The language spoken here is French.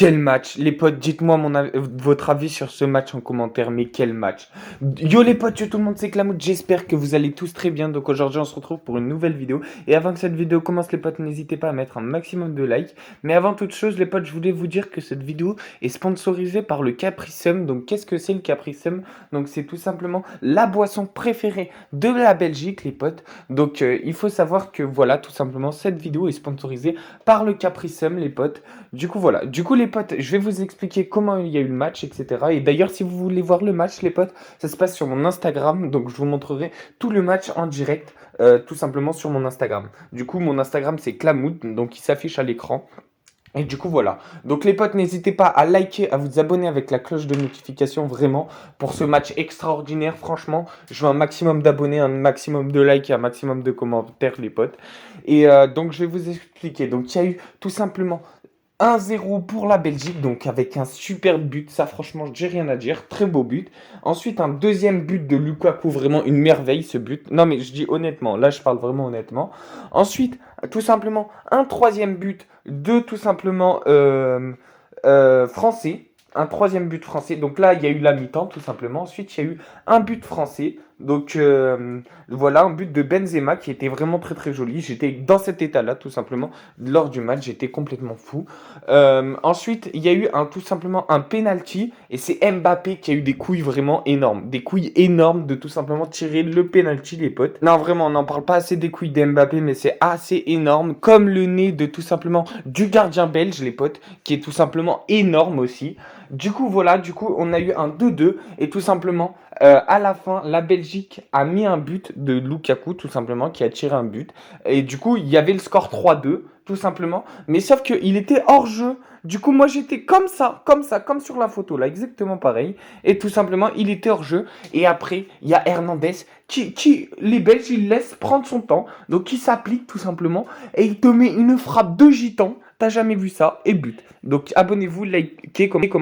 Quel match! Les potes, dites-moi votre avis sur ce match en commentaire, mais quel match! Yo les potes, yo tout le monde, c'est Clamoud, j'espère que vous allez tous très bien. Donc aujourd'hui, on se retrouve pour une nouvelle vidéo. Et avant que cette vidéo commence, les potes, n'hésitez pas à mettre un maximum de likes. Mais avant toute chose, les potes, je voulais vous dire que cette vidéo est sponsorisée par le Capri-Sun. Donc qu'est-ce que c'est le Capri-Sun? Donc c'est tout simplement la boisson préférée de la Belgique, les potes. Donc il faut savoir que voilà, tout simplement, cette vidéo est sponsorisée par le Capri-Sun, les potes. Du coup, voilà. Du coup, les potes, je vais vous expliquer comment il y a eu le match, etc. Et d'ailleurs, si vous voulez voir le match, les potes, ça se passe sur mon Instagram. Donc, je vous montrerai tout le match en direct, tout simplement sur mon Instagram. Du coup, mon Instagram, c'est Clamoud, donc il s'affiche à l'écran. Et du coup, voilà. Donc, les potes, n'hésitez pas à liker, à vous abonner avec la cloche de notification, vraiment, pour ce match extraordinaire. Franchement, je veux un maximum d'abonnés, un maximum de likes et un maximum de commentaires, les potes. Et donc, je vais vous expliquer. Donc, il y a eu tout simplement 1-0 pour la Belgique, donc avec un super but, ça franchement j'ai rien à dire, très beau but. Ensuite un deuxième but de Lukaku, vraiment une merveille ce but. Non mais je dis honnêtement, là je parle vraiment honnêtement. Ensuite tout simplement un troisième but de tout simplement français. Un troisième but français. Donc là, il y a eu la mi-temps, tout simplement. Ensuite, il y a eu un but français. Donc voilà, un but de Benzema qui était vraiment très très joli. J'étais dans cet état-là, tout simplement. Lors du match, j'étais complètement fou. Ensuite, il y a eu tout simplement un penalty. Et c'est Mbappé qui a eu des couilles vraiment énormes. Des couilles énormes de tout simplement tirer le penalty, les potes. Non, vraiment, on n'en parle pas assez des couilles d'Mbappé, mais c'est assez énorme. Comme le nez de tout simplement du gardien belge, les potes, qui est tout simplement énorme aussi. Du coup, voilà, du coup, on a eu un 2-2 et tout simplement, à la fin, la Belgique a mis un but de Lukaku, tout simplement, qui a tiré un but. Et du coup, il y avait le score 3-2, tout simplement. Mais sauf qu'il était hors jeu. Du coup, moi, j'étais comme sur la photo, là, exactement pareil. Et tout simplement, il était hors jeu. Et après, il y a Hernandez les Belges, ils laissent prendre son temps. Donc, il s'applique, tout simplement. Et il te met une frappe de gitan. T'as jamais vu ça. Et but. Donc, abonnez-vous, likez, commentez.